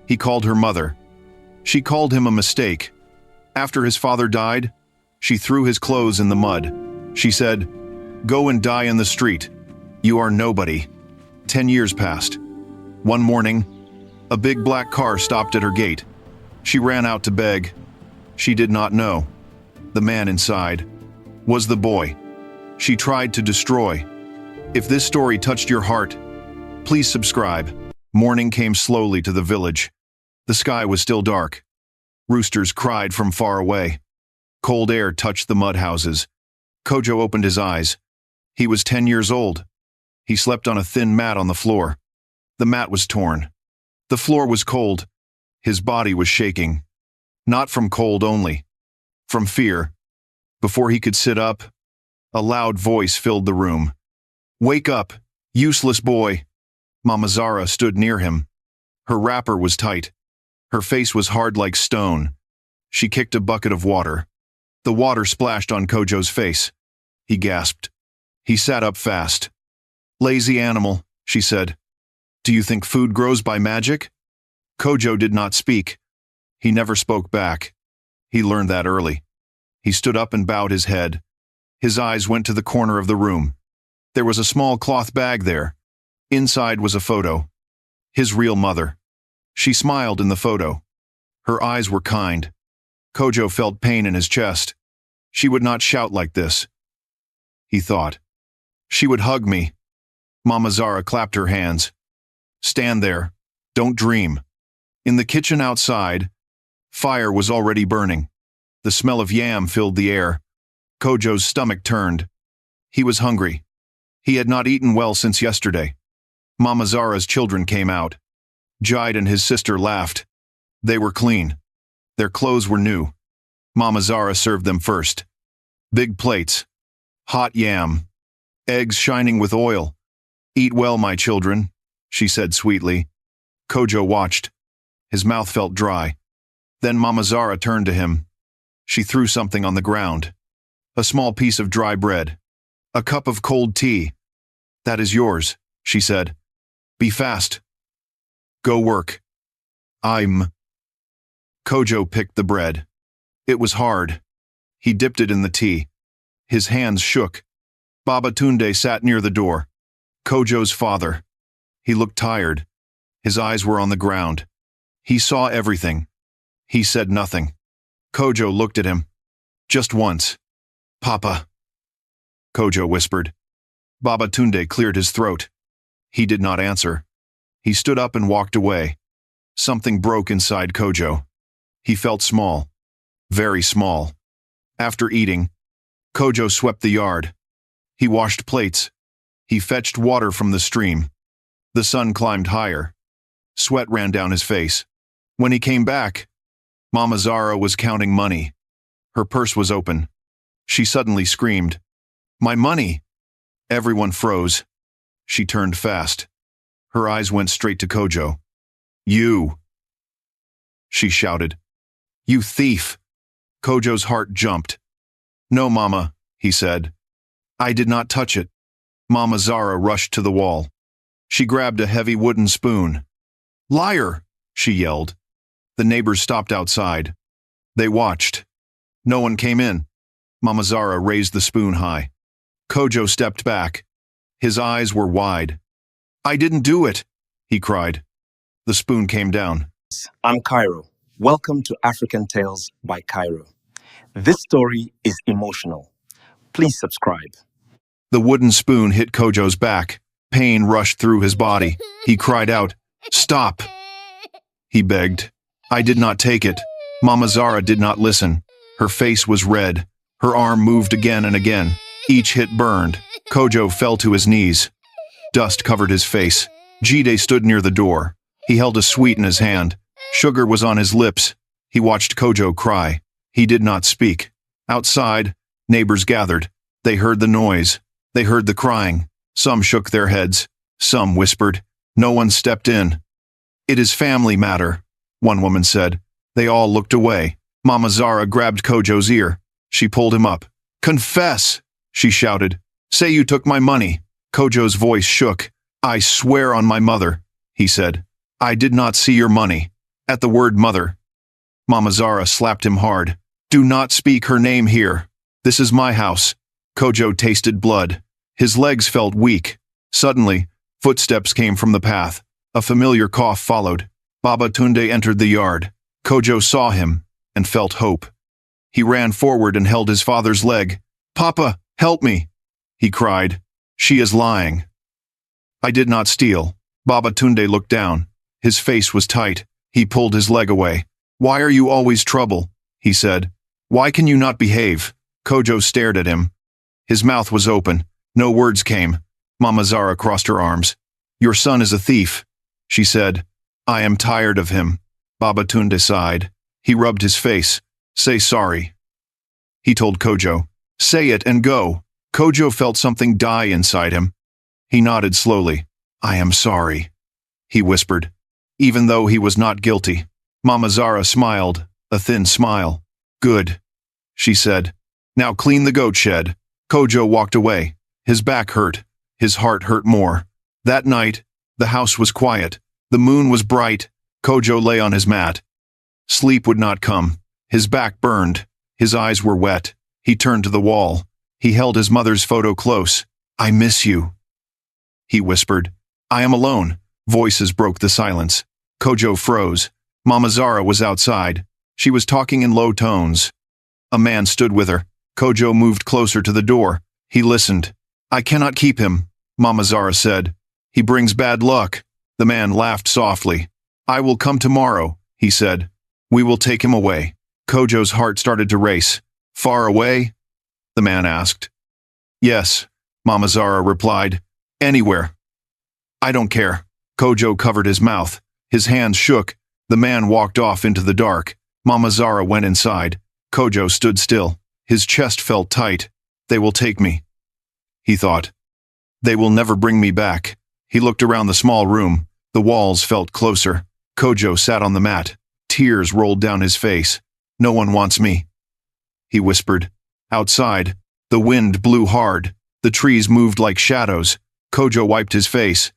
He called her mother. She called him a mistake. After his father died, she threw his clothes in the mud. She said, "Go and die in the street. You are nobody." 10 years passed. One morning, a big black car stopped at her gate. She ran out to beg. She did not know. The man inside was the boy she tried to destroy. If this story touched your heart, please subscribe. Morning came slowly to the village. The sky was still dark. Roosters cried from far away. Cold air touched the mud houses. Kojo opened his eyes. He was 10 years old. He slept on a thin mat on the floor. The mat was torn. The floor was cold. His body was shaking. Not from cold only, from fear. Before he could sit up, a loud voice filled the room. "Wake up, useless boy." Mama Zara stood near him. Her wrapper was tight. Her face was hard like stone. She kicked a bucket of water. The water splashed on Kojo's face. He gasped. He sat up fast. "Lazy animal," she said. "Do you think food grows by magic?" Kojo did not speak. He never spoke back. He learned that early. He stood up and bowed his head. His eyes went to the corner of the room. There was a small cloth bag there. Inside was a photo. His real mother. She smiled in the photo. Her eyes were kind. Kojo felt pain in his chest. She would not shout like this. He thought. She would hug me. Mama Zara clapped her hands. "Stand there. Don't dream." In the kitchen outside, fire was already burning. The smell of yam filled the air. Kojo's stomach turned. He was hungry. He had not eaten well since yesterday. Mama Zara's children came out. Jide and his sister laughed. They were clean. Their clothes were new. Mama Zara served them first. Big plates. Hot yam. Eggs shining with oil. "Eat well, my children," she said sweetly. Kojo watched. His mouth felt dry. Then Mama Zara turned to him. She threw something on the ground. A small piece of dry bread. A cup of cold tea. "That is yours," she said. "Be fast. Go work." Kojo picked the bread. It was hard. He dipped it in the tea. His hands shook. Baba Tunde sat near the door. Kojo's father. He looked tired. His eyes were on the ground. He saw everything. He said nothing. Kojo looked at him. Just once. "Papa," Kojo whispered. Baba Tunde cleared his throat. He did not answer. He stood up and walked away. Something broke inside Kojo. He felt small. Very small. After eating, Kojo swept the yard. He washed plates. He fetched water from the stream. The sun climbed higher. Sweat ran down his face. When he came back, Mama Zara was counting money. Her purse was open. She suddenly screamed, "My money!" Everyone froze. She turned fast. Her eyes went straight to Kojo. "You!" she shouted. "You thief!" Kojo's heart jumped. "No, Mama," he said. "I did not touch it." Mama Zara rushed to the wall. She grabbed a heavy wooden spoon. "Liar!" she yelled. The neighbors stopped outside. They watched. No one came in. Mama Zara raised the spoon high. Kojo stepped back. His eyes were wide. "I didn't do it," he cried. The spoon came down. I'm Cairo. Welcome to African Tales by Cairo. This story is emotional. Please subscribe. The wooden spoon hit Kojo's back. Pain rushed through his body. He cried out, "Stop!" He begged. "I did not take it." Mama Zara did not listen. Her face was red. Her arm moved again and again. Each hit burned. Kojo fell to his knees. Dust covered his face. Jide stood near the door. He held a sweet in his hand. Sugar was on his lips. He watched Kojo cry. He did not speak. Outside, neighbors gathered. They heard the noise. They heard the crying. Some shook their heads. Some whispered. No one stepped in. "It is family matter," one woman said. They all looked away. Mama Zara grabbed Kojo's ear. She pulled him up. "Confess!" she shouted. "Say you took my money." Kojo's voice shook. "I swear on my mother," he said. "I did not see your money." At the word mother, Mama Zara slapped him hard. Do not speak her name here. This is my house. Kojo tasted blood. His legs felt weak. Suddenly, footsteps came from the path. A familiar cough followed. Baba Tunde entered the yard. Kojo saw him and felt hope. He ran forward and held his father's leg. Papa, help me, he cried. She is lying. I did not steal. Baba Tunde looked down. His face was tight. He pulled his leg away. Why are you always trouble? He said. Why can you not behave? Kojo stared at him. His mouth was open. No words came. Mama Zara crossed her arms. Your son is a thief, she said. I am tired of him. Baba Tunde sighed. He rubbed his face. Say sorry. He told Kojo. Say it and go. Kojo felt something die inside him. He nodded slowly. I am sorry, he whispered, even though he was not guilty. Mama Zara smiled, a thin smile. Good, she said. Now clean the goat shed. Kojo walked away. His back hurt. His heart hurt more. That night, the house was quiet. The moon was bright. Kojo lay on his mat. Sleep would not come. His back burned. His eyes were wet. He turned to the wall. He held his mother's photo close. I miss you, he whispered. I am alone. Voices broke the silence. Kojo froze. Mama Zara was outside. She was talking in low tones. A man stood with her. Kojo moved closer to the door. He listened. I cannot keep him, Mama Zara said. He brings bad luck. The man laughed softly. I will come tomorrow, he said. We will take him away. Kojo's heart started to race. Far away? The man asked. Yes, Mama Zara replied. Anywhere. I don't care. Kojo covered his mouth. His hands shook. The man walked off into the dark. Mama Zara went inside. Kojo stood still. His chest felt tight. They will take me, he thought. They will never bring me back. He looked around the small room. The walls felt closer. Kojo sat on the mat. Tears rolled down his face. No one wants me, he whispered. Outside, the wind blew hard. The trees moved like shadows. Kojo wiped his face.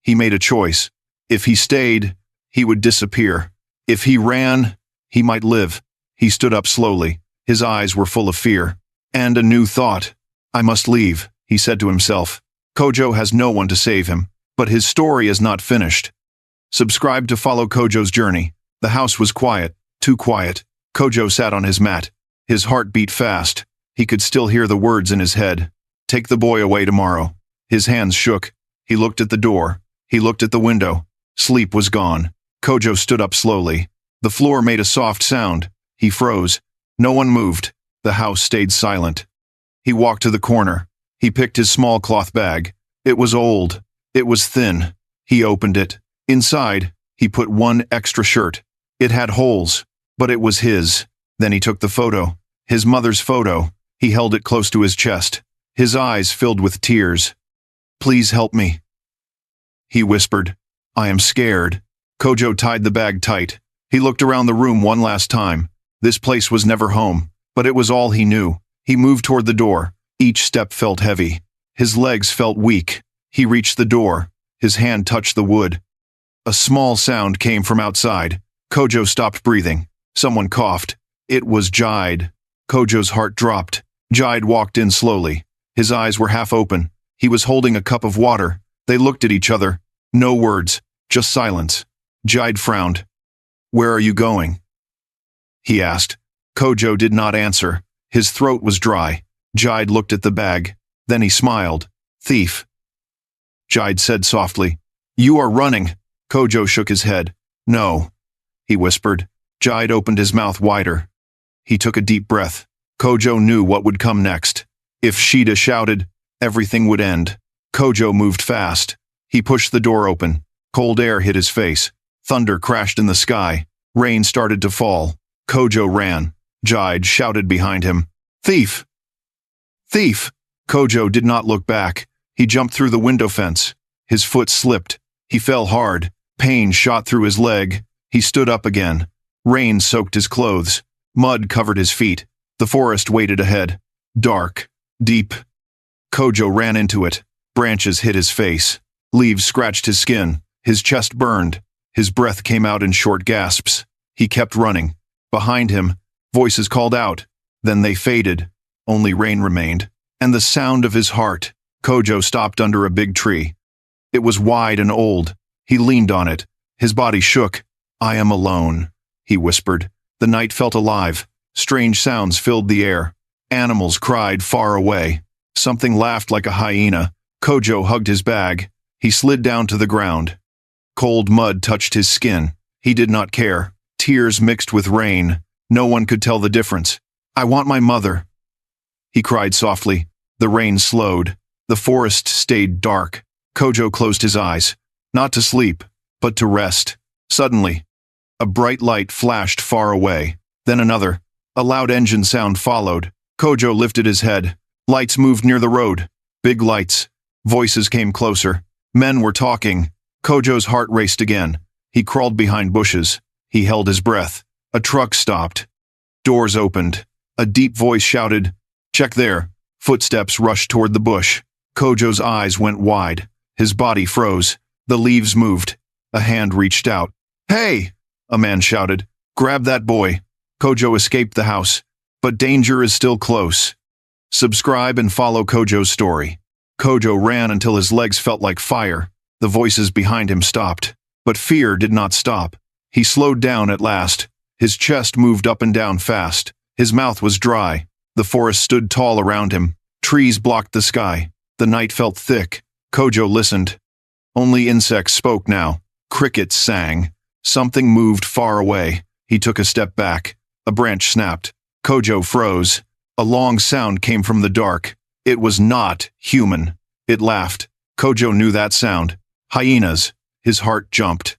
He made a choice. If he stayed, he would disappear. If he ran, he might live. He stood up slowly. His eyes were full of fear. And a new thought. I must leave, he said to himself. Kojo has no one to save him. But his story is not finished. Subscribe to follow Kojo's journey. The house was quiet, too quiet. Kojo sat on his mat. His heart beat fast. He could still hear the words in his head. Take the boy away tomorrow. His hands shook. He looked at the door. He looked at the window. Sleep was gone. Kojo stood up slowly. The floor made a soft sound. He froze. No one moved. The house stayed silent. He walked to the corner. He picked his small cloth bag. It was old. It was thin. He opened it. Inside, he put one extra shirt. It had holes, but it was his. Then he took the photo. His mother's photo. He held it close to his chest. His eyes filled with tears. Please help me, he whispered. I am scared. Kojo tied the bag tight. He looked around the room one last time. This place was never home, but it was all he knew. He moved toward the door. Each step felt heavy. His legs felt weak. He reached the door. His hand touched the wood. A small sound came from outside. Kojo stopped breathing. Someone coughed. It was Jide. Kojo's heart dropped. Jide walked in slowly. His eyes were half open. He was holding a cup of water. They looked at each other. No words, just silence. Jide frowned. Where are you going? He asked. Kojo did not answer. His throat was dry. Jide looked at the bag. Then he smiled. Thief. Jide said softly. You are running. Kojo shook his head. No, he whispered. Jide opened his mouth wider. He took a deep breath. Kojo knew what would come next. If Shida shouted, everything would end. Kojo moved fast. He pushed the door open. Cold air hit his face. Thunder crashed in the sky. Rain started to fall. Kojo ran. Jide shouted behind him. Thief! Thief! Kojo did not look back. He jumped through the window fence. His foot slipped. He fell hard. Pain shot through his leg. He stood up again. Rain soaked his clothes. Mud covered his feet. The forest waited ahead. Dark. Deep. Kojo ran into it. Branches hit his face. Leaves scratched his skin. His chest burned. His breath came out in short gasps. He kept running. Behind him, voices called out. Then they faded. Only rain remained. And the sound of his heart. Kojo stopped under a big tree. It was wide and old. He leaned on it. His body shook. "I am alone," he whispered. The night felt alive. Strange sounds filled the air. Animals cried far away. Something laughed like a hyena. Kojo hugged his bag. He slid down to the ground. Cold mud touched his skin. He did not care. Tears mixed with rain. No one could tell the difference. "I want my mother," he cried softly. The rain slowed. The forest stayed dark. Kojo closed his eyes. Not to sleep, but to rest. Suddenly, a bright light flashed far away. Then another. A loud engine sound followed. Kojo lifted his head. Lights moved near the road. Big lights. Voices came closer. Men were talking. Kojo's heart raced again. He crawled behind bushes. He held his breath. A truck stopped. Doors opened. A deep voice shouted, "Check there." Footsteps rushed toward the bush. Kojo's eyes went wide. His body froze. The leaves moved. A hand reached out. "Hey!" a man shouted. "Grab that boy." Kojo escaped the house. But danger is still close. Subscribe and follow Kojo's story. Kojo ran until his legs felt like fire. The voices behind him stopped. But fear did not stop. He slowed down at last. His chest moved up and down fast. His mouth was dry. The forest stood tall around him. Trees blocked the sky. The night felt thick. Kojo listened. Only insects spoke now. Crickets sang. Something moved far away. He took a step back. A branch snapped. Kojo froze. A long sound came from the dark. It was not human. It laughed. Kojo knew that sound. Hyenas. His heart jumped.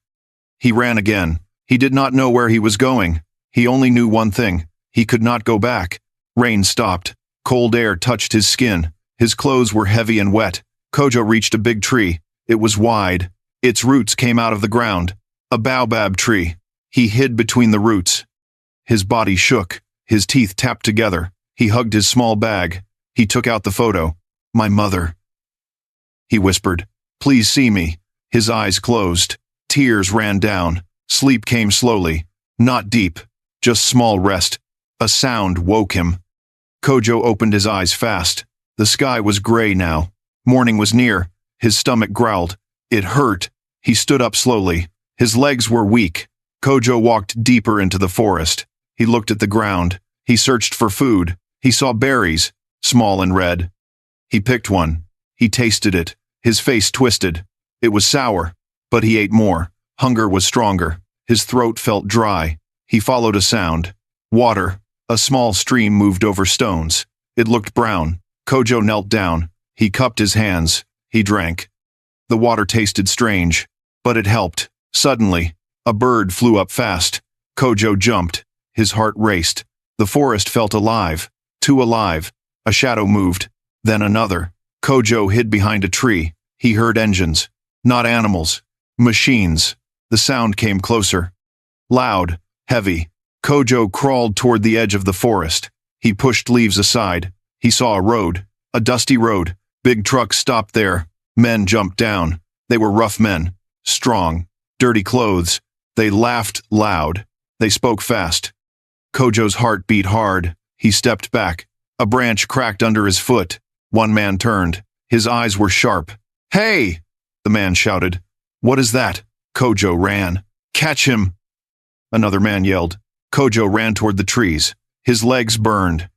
He ran again. He did not know where he was going. He only knew one thing. He could not go back. Rain stopped. Cold air touched his skin. His clothes were heavy and wet. Kojo reached a big tree. It was wide. Its roots came out of the ground. A baobab tree. He hid between the roots. His body shook. His teeth tapped together. He hugged his small bag. He took out the photo. "My mother," he whispered. "Please see me." His eyes closed. Tears ran down. Sleep came slowly. Not deep. Just small rest. A sound woke him. Kojo opened his eyes fast. The sky was gray now. Morning was near. His stomach growled. It hurt. He stood up slowly. His legs were weak. Kojo walked deeper into the forest. He looked at the ground. He searched for food. He saw berries, small and red. He picked one. He tasted it. His face twisted. It was sour, but he ate more. Hunger was stronger. His throat felt dry. He followed a sound. Water. A small stream moved over stones. It looked brown. Kojo knelt down. He cupped his hands. He drank. The water tasted strange, but it helped. Suddenly, a bird flew up fast. Kojo jumped. His heart raced. The forest felt alive. Too alive. A shadow moved. Then another. Kojo hid behind a tree. He heard engines. Not animals. Machines. The sound came closer. Loud. Heavy. Kojo crawled toward the edge of the forest. He pushed leaves aside. He saw a road. A dusty road. Big trucks stopped there. Men jumped down. They were rough men. Strong. Dirty clothes. They laughed loud. They spoke fast. Kojo's heart beat hard. He stepped back. A branch cracked under his foot. One man turned. His eyes were sharp. "Hey!" the man shouted. "What is that?" Kojo ran. "Catch him!" Another man yelled. Kojo ran toward the trees. His legs burned.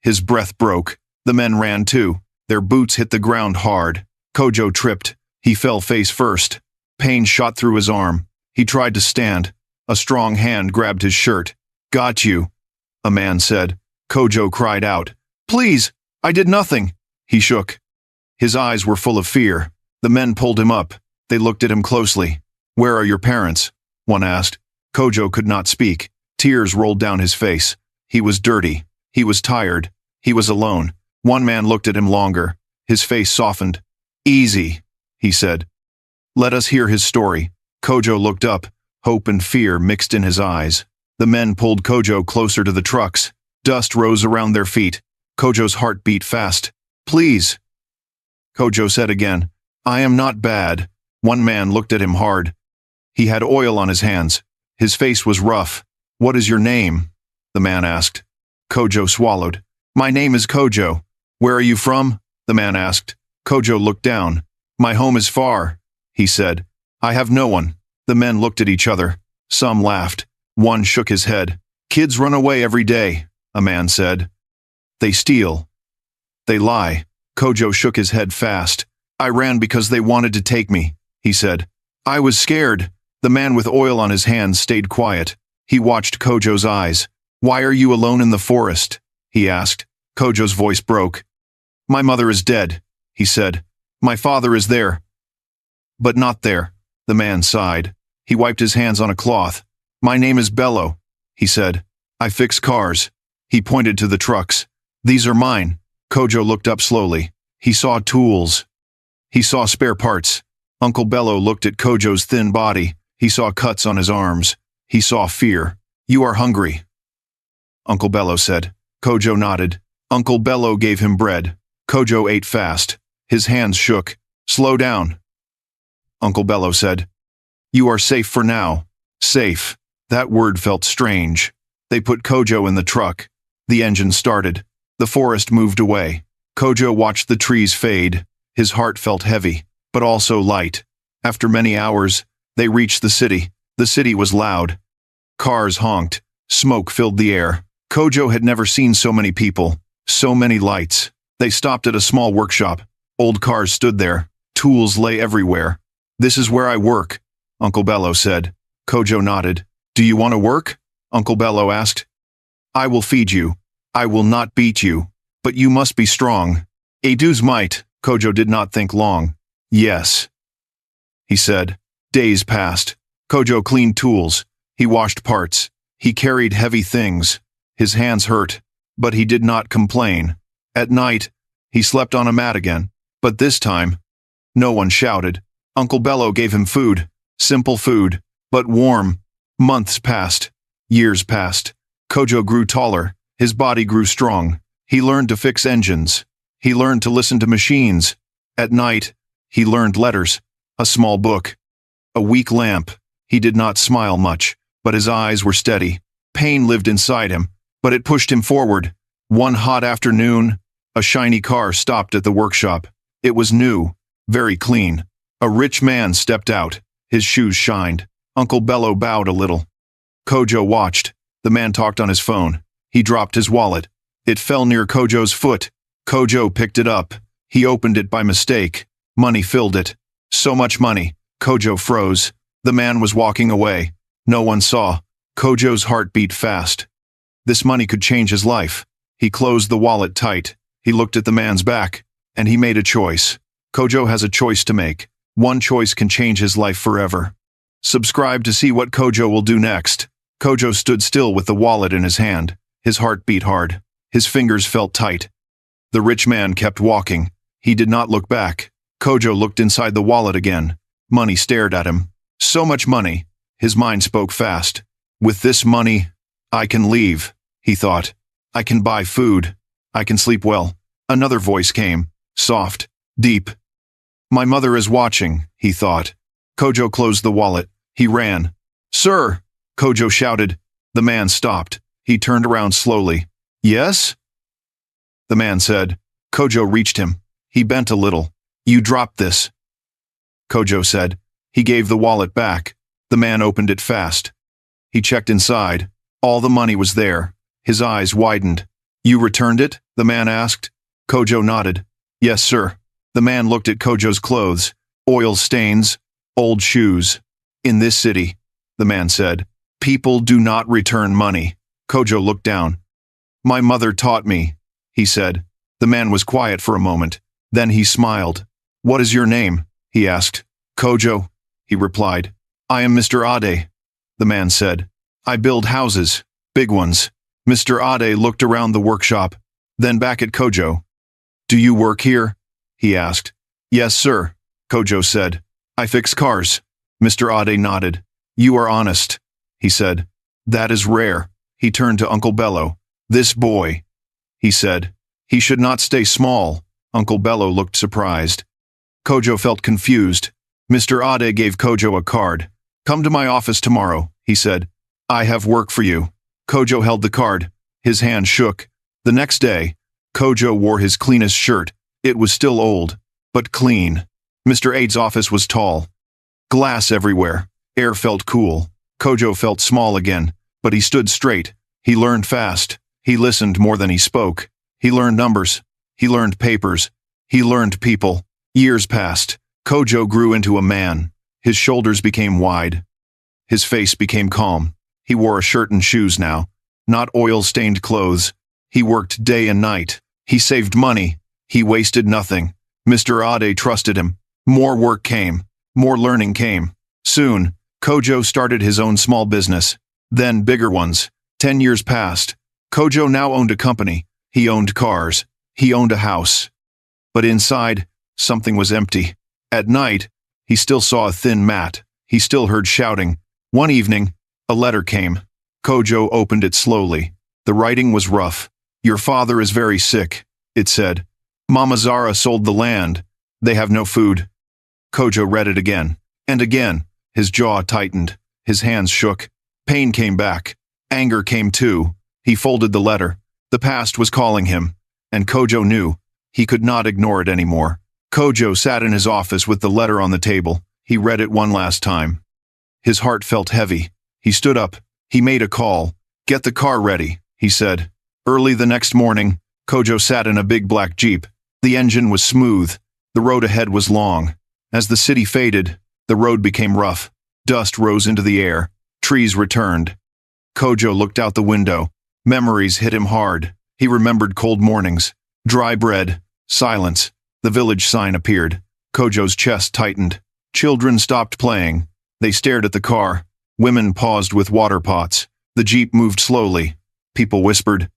His breath broke. The men ran too. Their boots hit the ground hard. Kojo tripped. He fell face first. Pain shot through his arm. He tried to stand. A strong hand grabbed his shirt. "Got you," a man said. Kojo cried out. "Please, I did nothing." He shook. His eyes were full of fear. The men pulled him up. They looked at him closely. "Where are your parents?" one asked. Kojo could not speak. Tears rolled down his face. He was dirty. He was tired. He was alone. One man looked at him longer. His face softened. "Easy," he said. "Let us hear his story." Kojo looked up. Hope and fear mixed in his eyes. The men pulled Kojo closer to the trucks. Dust rose around their feet. Kojo's heart beat fast. "Please," Kojo said again. "I am not bad." One man looked at him hard. He had oil on his hands. His face was rough. "What is your name?" the man asked. Kojo swallowed. "My name is Kojo." "Where are you from?" the man asked. Kojo looked down. "My home is far," he said. "I have no one." The men looked at each other. Some laughed. One shook his head. "Kids run away every day," a man said. "They steal. They lie." Kojo shook his head fast. "I ran because they wanted to take me," he said. "I was scared." The man with oil on his hands stayed quiet. He watched Kojo's eyes. "Why are you alone in the forest?" he asked. Kojo's voice broke. "My mother is dead," he said. "My father is there." "But not there," the man sighed. He wiped his hands on a cloth. "My name is Bello," he said. "I fix cars." He pointed to the trucks. "These are mine." Kojo looked up slowly. He saw tools. He saw spare parts. Uncle Bello looked at Kojo's thin body. He saw cuts on his arms. He saw fear. "You are hungry," Uncle Bello said. Kojo nodded. Uncle Bello gave him bread. Kojo ate fast. His hands shook. "Slow down," Uncle Bello said. "You are safe for now." Safe. That word felt strange. They put Kojo in the truck. The engine started. The forest moved away. Kojo watched the trees fade. His heart felt heavy, but also light. After many hours, they reached the city. The city was loud. Cars honked. Smoke filled the air. Kojo had never seen so many people, so many lights. They stopped at a small workshop. Old cars stood there. Tools lay everywhere. "This is where I work," Uncle Bello said. Kojo nodded. "Do you want to work?" Uncle Bello asked. "I will feed you. I will not beat you. But you must be strong." "A dude's might." Kojo did not think long. "Yes," he said. Days passed. Kojo cleaned tools. He washed parts. He carried heavy things. His hands hurt, but he did not complain. At night, he slept on a mat again. But this time, no one shouted. Uncle Bello gave him food. Simple food, but warm. Months passed. Years passed. Kojo grew taller. His body grew strong. He learned to fix engines. He learned to listen to machines. At night, he learned letters. A small book. A weak lamp. He did not smile much, but his eyes were steady. Pain lived inside him, but it pushed him forward. One hot afternoon, a shiny car stopped at the workshop. It was new, very clean. A rich man stepped out. His shoes shined. Uncle Bello bowed a little. Kojo watched. The man talked on his phone. He dropped his wallet. It fell near Kojo's foot. Kojo picked it up. He opened it by mistake. Money filled it. So much money. Kojo froze. The man was walking away. No one saw. Kojo's heart beat fast. This money could change his life. He closed the wallet tight. He looked at the man's back, and he made a choice. Kojo has a choice to make. One choice can change his life forever. Subscribe to see what Kojo will do next. Kojo stood still with the wallet in his hand. His heart beat hard. His fingers felt tight. The rich man kept walking. He did not look back. Kojo looked inside the wallet again. Money stared at him. So much money. His mind spoke fast. With this money, I can leave, he thought. I can buy food. I can sleep well. Another voice came. Soft. Deep. My mother is watching, he thought. Kojo closed the wallet. He ran. Sir! Kojo shouted. The man stopped. He turned around slowly. Yes? The man said. Kojo reached him. He bent a little. You dropped this. Kojo said. He gave the wallet back. The man opened it fast. He checked inside. All the money was there. His eyes widened. You returned it? The man asked. Kojo nodded. Yes, sir. The man looked at Kojo's clothes. Oil stains. Old shoes. In this city, the man said, people do not return money. Kojo looked down. My mother taught me, he said. The man was quiet for a moment. Then he smiled. What is your name? He asked. Kojo, he replied. I am Mr. Ade, the man said. I build houses, big ones. Mr. Ade looked around the workshop, then back at Kojo. Do you work here? He asked. Yes, sir, Kojo said. I fix cars. Mr. Ade nodded. You are honest, he said. That is rare. He turned to Uncle Bello. This boy, he said. He should not stay small. Uncle Bello looked surprised. Kojo felt confused. Mr. Ade gave Kojo a card. Come to my office tomorrow, he said. I have work for you. Kojo held the card. His hand shook. The next day, Kojo wore his cleanest shirt. It was still old, but clean. Mr. 8's office was tall. Glass everywhere. Air felt cool. Kojo felt small again, but he stood straight. He learned fast. He listened more than he spoke. He learned numbers. He learned papers. He learned people. Years passed. Kojo grew into a man. His shoulders became wide. His face became calm. He wore a shirt and shoes now, not oil-stained clothes. He worked day and night. He saved money. He wasted nothing. Mr. Ade trusted him. More work came. More learning came. Soon, Kojo started his own small business. Then bigger ones. 10 years passed. Kojo now owned a company. He owned cars. He owned a house. But inside, something was empty. At night, he still saw a thin mat. He still heard shouting. One evening, a letter came. Kojo opened it slowly. The writing was rough. Your father is very sick, it said. Mama Zara sold the land. They have no food. Kojo read it again. And again. His jaw tightened. His hands shook. Pain came back. Anger came too. He folded the letter. The past was calling him. And Kojo knew. He could not ignore it anymore. Kojo sat in his office with the letter on the table. He read it one last time. His heart felt heavy. He stood up. He made a call. Get the car ready, he said. Early the next morning, Kojo sat in a big black Jeep. The engine was smooth. The road ahead was long. As the city faded, the road became rough. Dust rose into the air. Trees returned. Kojo looked out the window. Memories hit him hard. He remembered cold mornings, dry bread, silence. The village sign appeared. Kojo's chest tightened. Children stopped playing. They stared at the car. Women paused with water pots. The Jeep moved slowly. People whispered,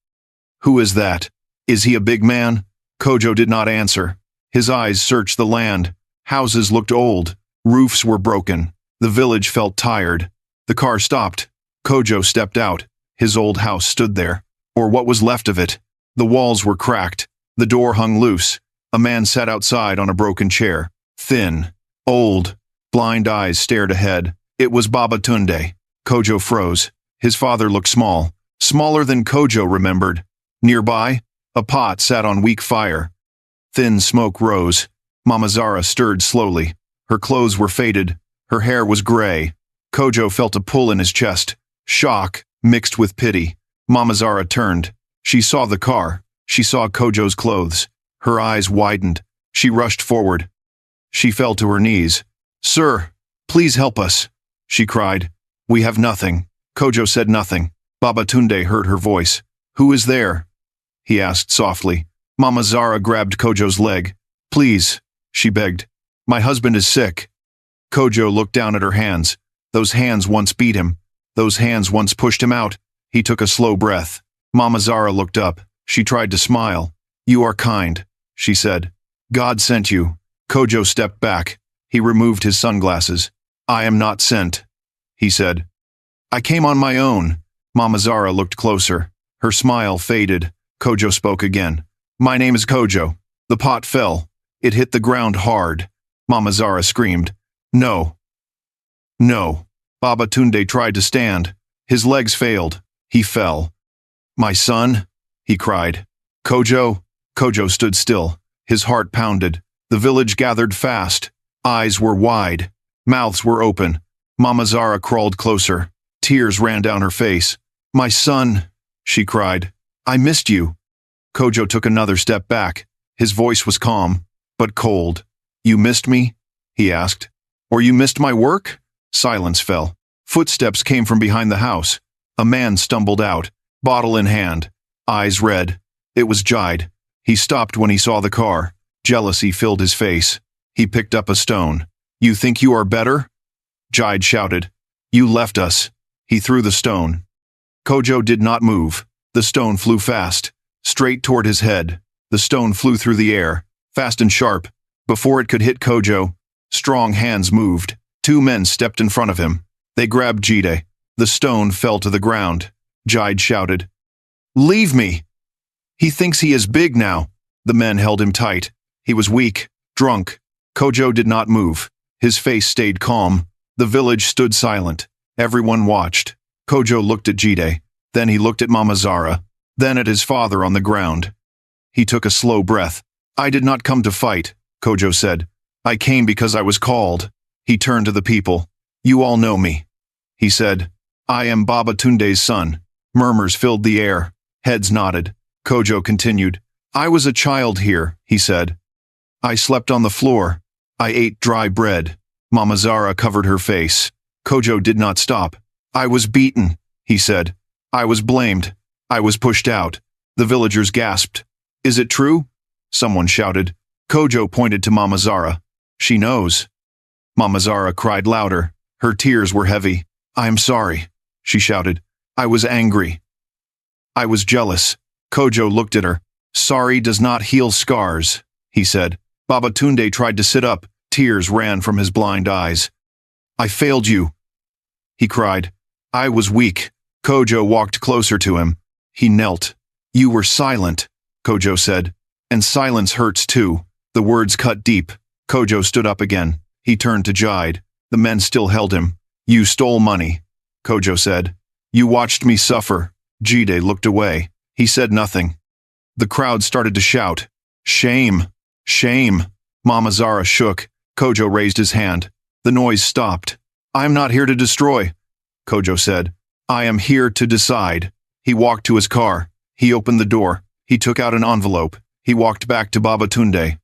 "Who is that? Is he a big man?" Kojo did not answer. His eyes searched the land. Houses looked old. Roofs were broken. The village felt tired. The car stopped. Kojo stepped out. His old house stood there, or what was left of it. The walls were cracked. The door hung loose. A man sat outside on a broken chair. Thin, old, blind eyes stared ahead. It was Baba Tunde. Kojo froze. His father looked small, smaller than Kojo remembered. Nearby, a pot sat on weak fire. Thin smoke rose. Mama Zara stirred slowly. Her clothes were faded. Her hair was gray. Kojo felt a pull in his chest. Shock, mixed with pity. Mama Zara turned. She saw the car. She saw Kojo's clothes. Her eyes widened. She rushed forward. She fell to her knees. "Sir, please help us," she cried. "We have nothing." Kojo said nothing. Baba Tunde heard her voice. "Who is there?" he asked softly. Mama Zara grabbed Kojo's leg. "Please," she begged. "My husband is sick." Kojo looked down at her hands. Those hands once beat him. Those hands once pushed him out. He took a slow breath. Mama Zara looked up. She tried to smile. "You are kind," she said. "God sent you." Kojo stepped back. He removed his sunglasses. "I am not sent," he said. "I came on my own." Mama Zara looked closer. Her smile faded. Kojo spoke again. "My name is Kojo." The pot fell. It hit the ground hard. Mama Zara screamed. "No. No." Baba Tunde tried to stand. His legs failed. He fell. "My son?" he cried. "Kojo?" Kojo stood still. His heart pounded. The village gathered fast. Eyes were wide. Mouths were open. Mama Zara crawled closer. Tears ran down her face. "My son," she cried. "I missed you." Kojo took another step back. His voice was calm, but cold. "You missed me?" he asked. "Or you missed my work?" Silence fell. Footsteps came from behind the house. A man stumbled out, bottle in hand, eyes red. It was Jide. He stopped when he saw the car. Jealousy filled his face. He picked up a stone. "You think you are better?" Jide shouted. "You left us." He threw the stone. Kojo did not move. The stone flew fast, straight toward his head. The stone flew through the air, fast and sharp. Before it could hit Kojo, strong hands moved. Two men stepped in front of him. They grabbed Jide. The stone fell to the ground. Jide shouted, "Leave me!" "He thinks he is big now." The men held him tight. He was weak, drunk. Kojo did not move. His face stayed calm. The village stood silent. Everyone watched. Kojo looked at Jide. Then he looked at Mama Zara. Then at his father on the ground. He took a slow breath. I did not come to fight, Kojo said. I came because I was called. He turned to the people. You all know me. He said, I am Baba Tunde's son. Murmurs filled the air. Heads nodded. Kojo continued. I was a child here, he said. I slept on the floor. I ate dry bread. Mama Zara covered her face. Kojo did not stop. I was beaten, he said. I was blamed. I was pushed out. The villagers gasped. Is it true? Someone shouted. Kojo pointed to Mama Zara. She knows. Mama Zara cried louder. Her tears were heavy. I am sorry, she shouted. I was angry. I was jealous. Kojo looked at her. Sorry does not heal scars, he said. Baba Tunde tried to sit up. Tears ran from his blind eyes. I failed you, he cried. I was weak. Kojo walked closer to him. He knelt. You were silent, Kojo said. And silence hurts too. The words cut deep. Kojo stood up again. He turned to Jide. The men still held him. You stole money, Kojo said. You watched me suffer. Jide looked away. He said nothing. The crowd started to shout. Shame! Shame! Mama Zara shook. Kojo raised his hand. The noise stopped. I am not here to destroy, Kojo said. I am here to decide. He walked to his car. He opened the door. He took out an envelope. He walked back to Baba Tunde.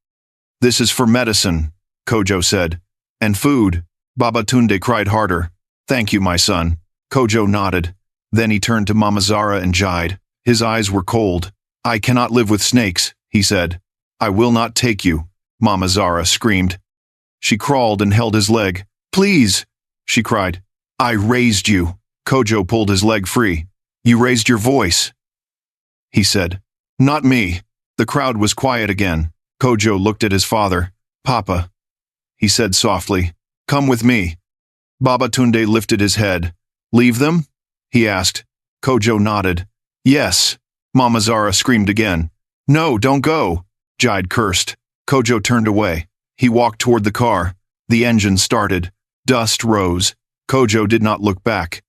This is for medicine, Kojo said. And food. Baba Tunde cried harder. Thank you, my son. Kojo nodded. Then he turned to Mama Zara and Jide. His eyes were cold. I cannot live with snakes, he said. I will not take you, Mama Zara screamed. She crawled and held his leg. Please, she cried. I raised you. Kojo pulled his leg free. You raised your voice, he said. Not me. The crowd was quiet again. Kojo looked at his father. Papa, he said softly. Come with me. Baba Tunde lifted his head. Leave them? He asked. Kojo nodded. Yes. Mama Zara screamed again. No, don't go. Jide cursed. Kojo turned away. He walked toward the car. The engine started. Dust rose. Kojo did not look back.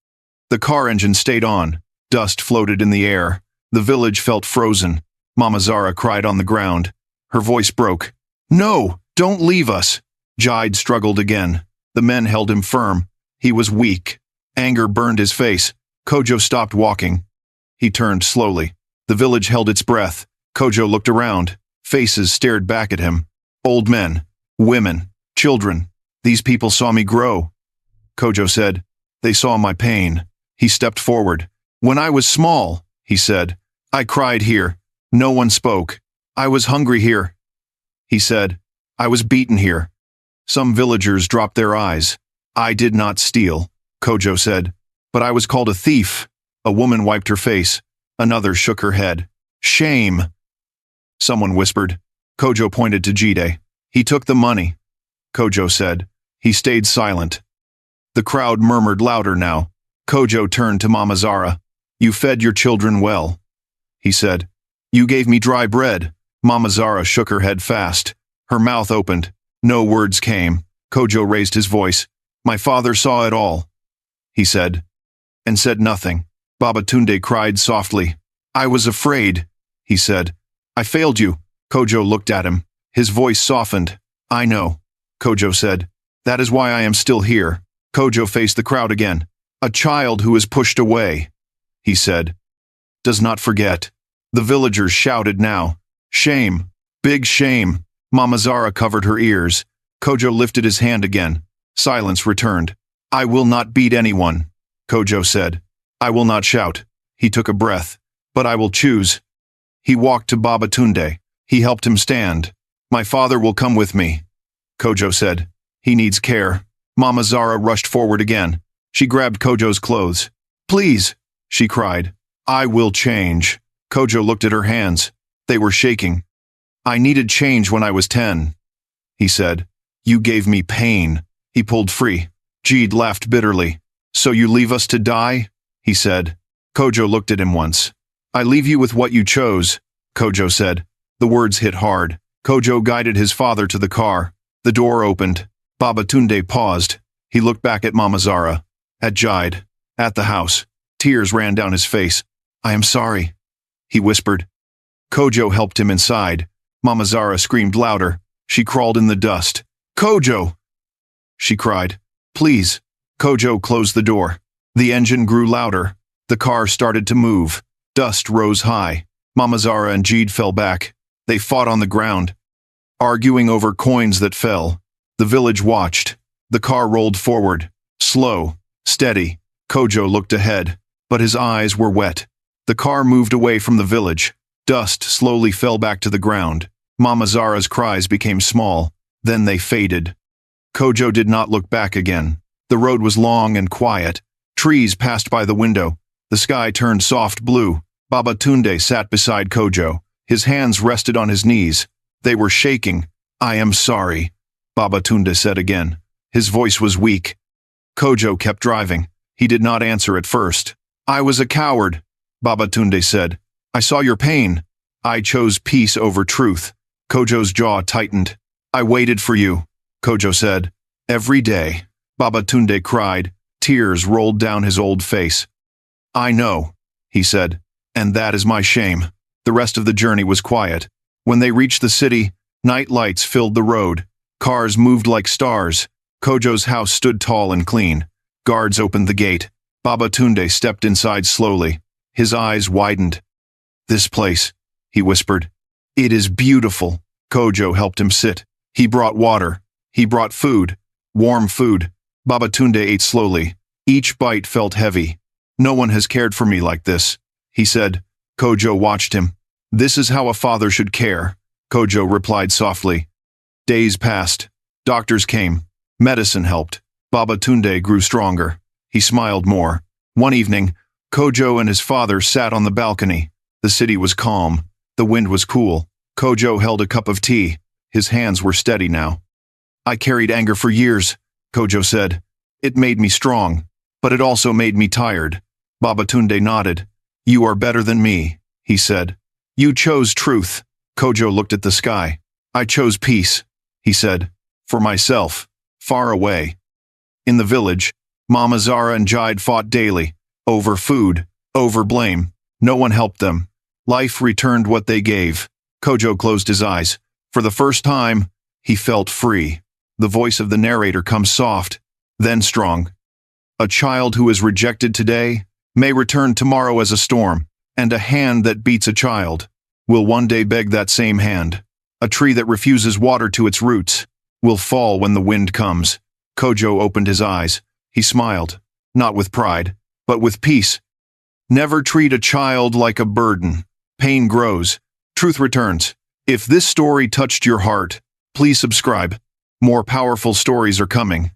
The car engine stayed on. Dust floated in the air. The village felt frozen. Mama Zara cried on the ground. Her voice broke. No, don't leave us. Jide struggled again. The men held him firm. He was weak. Anger burned his face. Kojo stopped walking. He turned slowly. The village held its breath. Kojo looked around. Faces stared back at him. Old men, women, children. These people saw me grow. Kojo said, they saw my pain. He stepped forward. When I was small, he said, I cried here. No one spoke. I was hungry here. He said, I was beaten here. Some villagers dropped their eyes. I did not steal, Kojo said, but I was called a thief. A woman wiped her face. Another shook her head. Shame. Someone whispered. Kojo pointed to Jide. He took the money, Kojo said. He stayed silent. The crowd murmured louder now. Kojo turned to Mama Zara. You fed your children well, he said. You gave me dry bread. Mama Zara shook her head fast. Her mouth opened. No words came. Kojo raised his voice. My father saw it all, he said, and said nothing. Baba Tunde cried softly. I was afraid, he said. I failed you. Kojo looked at him. His voice softened. I know, Kojo said. That is why I am still here. Kojo faced the crowd again. A child who is pushed away, he said. Does not forget. The villagers shouted now. Shame. Big shame. Mama Zara covered her ears. Kojo lifted his hand again. Silence returned. I will not beat anyone, Kojo said. I will not shout. He took a breath. But I will choose. He walked to Baba Tunde. He helped him stand. My father will come with me, Kojo said. He needs care. Mama Zara rushed forward again. She grabbed Kojo's clothes. Please, she cried. I will change. Kojo looked at her hands. They were shaking. I needed change when I was 10, he said. You gave me pain. He pulled free. Jide laughed bitterly. So you leave us to die? He said. Kojo looked at him once. I leave you with what you chose, Kojo said. The words hit hard. Kojo guided his father to the car. The door opened. Baba Tunde paused. He looked back at Mama Zara, at Jide, at the house. Tears ran down his face. "I am sorry," he whispered. Kojo helped him inside. Mama Zara screamed louder. She crawled in the dust. "Kojo!" she cried. "Please." Kojo closed the door. The engine grew louder. The car started to move. Dust rose high. Mama Zara and Jide fell back. They fought on the ground, arguing over coins that fell. The village watched. The car rolled forward, slow, steady. Kojo looked ahead, but his eyes were wet. The car moved away from the village. Dust slowly fell back to the ground. Mama Zara's cries became small. Then they faded. Kojo did not look back again. The road was long and quiet. Trees passed by the window. The sky turned soft blue. Baba Tunde sat beside Kojo. His hands rested on his knees. They were shaking. "I am sorry," Baba Tunde said again. His voice was weak. Kojo kept driving. He did not answer at first. "I was a coward," Baba Tunde said. "I saw your pain. I chose peace over truth." Kojo's jaw tightened. "I waited for you," Kojo said. "Every day." Baba Tunde cried. Tears rolled down his old face. "I know," he said, "and that is my shame." The rest of the journey was quiet. When they reached the city, night lights filled the road. Cars moved like stars. Kojo's house stood tall and clean. Guards opened the gate. Baba Tunde stepped inside slowly. His eyes widened. "This place," he whispered. "It is beautiful." Kojo helped him sit. He brought water. He brought food. Warm food. Baba Tunde ate slowly. Each bite felt heavy. "No one has cared for me like this," he said. Kojo watched him. "This is how a father should care," Kojo replied softly. Days passed. Doctors came. Medicine helped. Baba Tunde grew stronger. He smiled more. One evening, Kojo and his father sat on the balcony. The city was calm. The wind was cool. Kojo held a cup of tea. His hands were steady now. "I carried anger for years," Kojo said. "It made me strong, but it also made me tired." Baba Tunde nodded. "You are better than me," he said. "You chose truth." Kojo looked at the sky. "I chose peace," he said. "For myself, far away." In the village, Mama Zara and Jide fought daily. Over food, over blame. No one helped them. Life returned what they gave. Kojo closed his eyes. For the first time, he felt free. The voice of the narrator comes soft, then strong. "A child who is rejected today may return tomorrow as a storm, and a hand that beats a child will one day beg that same hand. A tree that refuses water to its roots will fall when the wind comes." Kojo opened his eyes. He smiled, not with pride, but with peace. Never treat a child like a burden. Pain grows. Truth returns. If this story touched your heart, please subscribe. More powerful stories are coming.